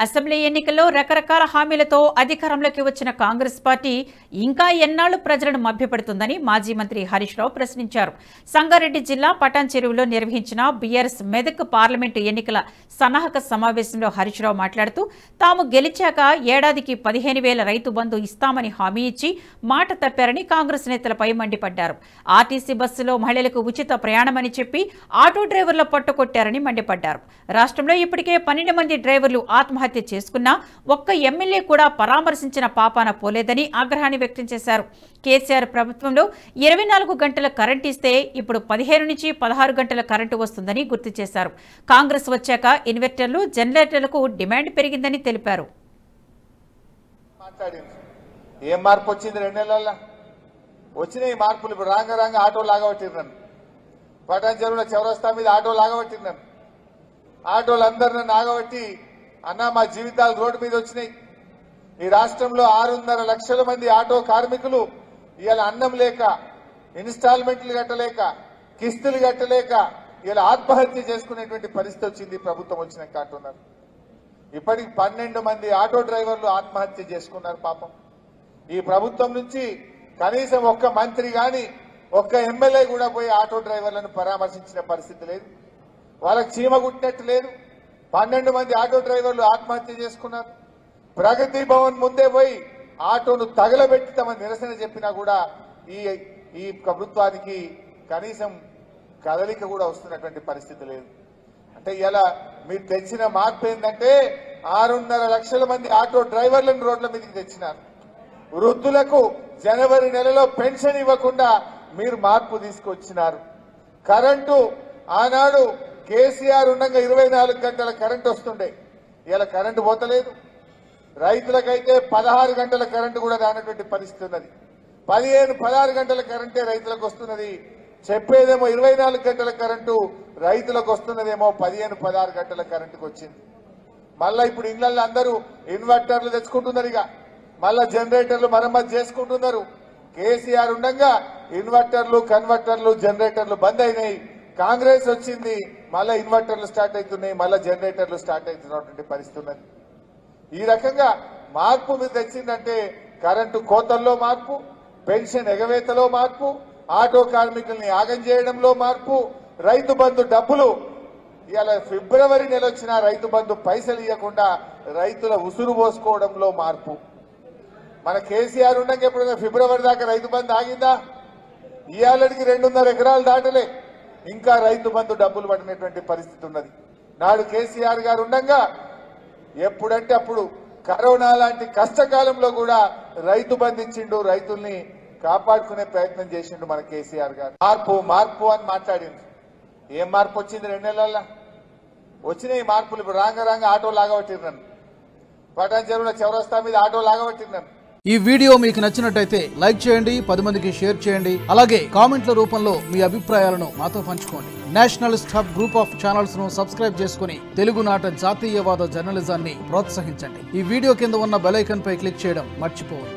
Assembly ఎన్నికల్లో రకరకాల హామీలతో అధికారంలోకి వచ్చిన కాంగ్రెస్ పార్టీ ఇంకా ఎన్నాళ్లు ప్రజలను మభ్యపెడుతుందని మాజీ మంత్రి హరీష్ రావు ప్రశ్నించారు. సంగారెడ్డి జిల్లా పటాన్ చెరువులో నిర్వహించిన బీఆర్ఎస్ మెదక్ పార్లమెంటు ఎన్నికల సన్నాహక సమావేశంలో హరీష్ రావు మాట్లాడుతూ తాము గెలిచాక ఏడాదికి 15,000 రైతు బంధు ఇస్తామని హామీ ఇచ్చి మాట తప్పారని కాంగ్రెస్ నేతలపై మండిపడ్డారు. ఆర్టీసీ బస్సులో మహిళలకు ఉచిత ప్రయాణమని చెప్పి ఆటో డ్రైవర్ల పట్టుకొట్టారని మండిపడ్డారు. రాష్ట్రంలో ఇప్పటికే 12 మంది డ్రైవర్లు ఆత్మహత్య చేసుకున్నా ఒక్క ఎమ్మెల్యే కూడా పరామర్శించిన పాపాన పోలేదని ఆగ్రహాన్ని వ్యక్తం చేశారు. కేసీఆర్ ప్రభుత్వంలో 24 గంటల కరెంటు ఇస్తే ఇప్పుడు 15 నుంచి 16 గంటల కరెంటు వస్తుందని గుర్తు చేశారు. కాంగ్రెస్ వచ్చాక ఇన్వర్టర్లు, జనరేటర్లకు డిమాండ్ పెరిగిందని తెలిపారు. ఏం మార్పు వచ్చింది? 2 నెలల వచ్చిన ఈ మార్పులు ఇప్పుడు రాంగ ఆటో లాగబట్టిర్రను. పటాన్ చెరువుల చౌరస్తా మీద ఆటో లాగబట్టిర్రను. ఆటోలందరూ నన్ను ఆగబట్టి అన్న మా జీవితాలు రోడ్డు మీద వచ్చినాయి. ఈ రాష్ట్రంలో 6.5 లక్షల మంది ఆటో కార్మికులు ఇవాళ అన్నం లేక, ఇన్స్టాల్మెంట్లు కట్టలేక, కిస్తులు కట్టలేక ఇలా ఆత్మహత్య చేసుకునేటువంటి పరిస్థితి వచ్చింది ప్రభుత్వం వచ్చినాక అంటున్నారు. ఇప్పటికి 12 మంది ఆటో డ్రైవర్లు ఆత్మహత్య చేసుకున్నారు. పాపం ఈ ప్రభుత్వం నుంచి కనీసం ఒక్క మంత్రి గాని ఒక్క ఎమ్మెల్యే కూడా పోయి ఆటో డ్రైవర్లను పరామర్శించిన పరిస్థితి లేదు. వాళ్ళకి చీమ గుట్టినట్టు లేదు. 12 మంది ఆటో డ్రైవర్లు ఆత్మహత్య చేసుకున్నారు. ప్రగతి భవన్ ముందే పోయి ఆటోను తగలబెట్టి తమ నిరసన చెప్పినా కూడా ఈ ప్రభుత్వానికి కనీసం కదలిక కూడా వస్తున్నటువంటి పరిస్థితి లేదు. అంటే ఇలా మీరు తెచ్చిన మార్పు ఏంటంటే 6.5 లక్షల మంది ఆటో డ్రైవర్లను రోడ్ల మీదకి తెచ్చినారు. వృద్ధులకు జనవరి నెలలో పెన్షన్ ఇవ్వకుండా మీరు మార్పు తీసుకొచ్చినారు. కరెంటు ఆనాడు కేసీఆర్ ఉండగా 24 గంటల కరెంటు వస్తుండే, ఇలా కరెంటు పోతలేదు. రైతులకైతే 16 గంటల కరెంటు కూడా రానటువంటి పరిస్థితి ఉన్నది. 15-16 గంటల కరెంటే రైతులకు వస్తున్నది. చెప్పేదేమో 24 గంటల కరెంటు రైతులకు వస్తున్నదేమో 15-16 గంటల కరెంటుకు వచ్చింది. మళ్ళా ఇప్పుడు ఇళ్లలో అందరూ ఇన్వర్టర్లు తెచ్చుకుంటున్నారు. ఇక మళ్ళా జనరేటర్లు మరమ్మతు చేసుకుంటున్నారు. కేసీఆర్ ఉండగా ఇన్వర్టర్లు, కన్వర్టర్లు, జనరేటర్లు బంద్ అయినాయి. కాంగ్రెస్ వచ్చింది, మళ్ళా ఇన్వర్టర్లు స్టార్ట్ అవుతున్నాయి, మళ్ళా జనరేటర్లు స్టార్ట్ అవుతున్నటువంటి పరిస్థితి ఉన్నది. ఈ రకంగా మార్పు మీరు తెచ్చిందంటే కరెంటు కోతల్లో మార్పు, పెన్షన్ ఎగవేతలో మార్పు, ఆటో కార్మికుల్ని ఆగం చేయడంలో మార్పు, రైతు బంధు డబ్బులు ఇవాళ ఫిబ్రవరి నెల వచ్చిన రైతు బంధు పైసలు ఇవ్వకుండా రైతుల ఉసురు పోసుకోవడంలో మార్పు. మన కేసీఆర్ ఉండగా ఎప్పుడైనా ఫిబ్రవరి దాకా రైతు బంధు ఆగిందా? ఇవాళకి 2.5 ఎకరాలు దాటలే ఇంకా రైతు బంధు డబ్బులు పడినటువంటి పరిస్థితి ఉన్నది. నాడు కేసీఆర్ గారు ఉండగా ఎప్పుడంటే అప్పుడు కరోనా లాంటి కష్టకాలంలో కూడా రైతు బంధు ఇచ్చిండు, రైతుల్ని కాపాడుకునే ప్రయత్నం చేసిండు మన కేసీఆర్ గారు. మార్పు అని మాట్లాడింది. ఏం మార్పు వచ్చింది? 2 నెలల వచ్చిన ఈ మార్పులు ఇప్పుడు రాంగ ఆటో లాగబట్టిర్రను. పటాన్ చెరువుల చౌరస్తా మీద ఆటో లాగబట్టిర్రను. ఈ వీడియో మీకు నచ్చినట్టయితే లైక్ చేయండి, 10 మందికి షేర్ చేయండి. అలాగే కామెంట్ల రూపంలో మీ అభిప్రాయాలను మాతో పంచుకోండి. Nationalist hub group of channels ను సబ్స్క్రైబ్ చేసుకుని తెలుగునాట జాతీయవాద జర్నలిజాన్ని ప్రోత్సహించండి. ఈ వీడియో కింద ఉన్న బెల్ ఐకాన్ పై క్లిక్ చేయడం మర్చిపోవద్దు.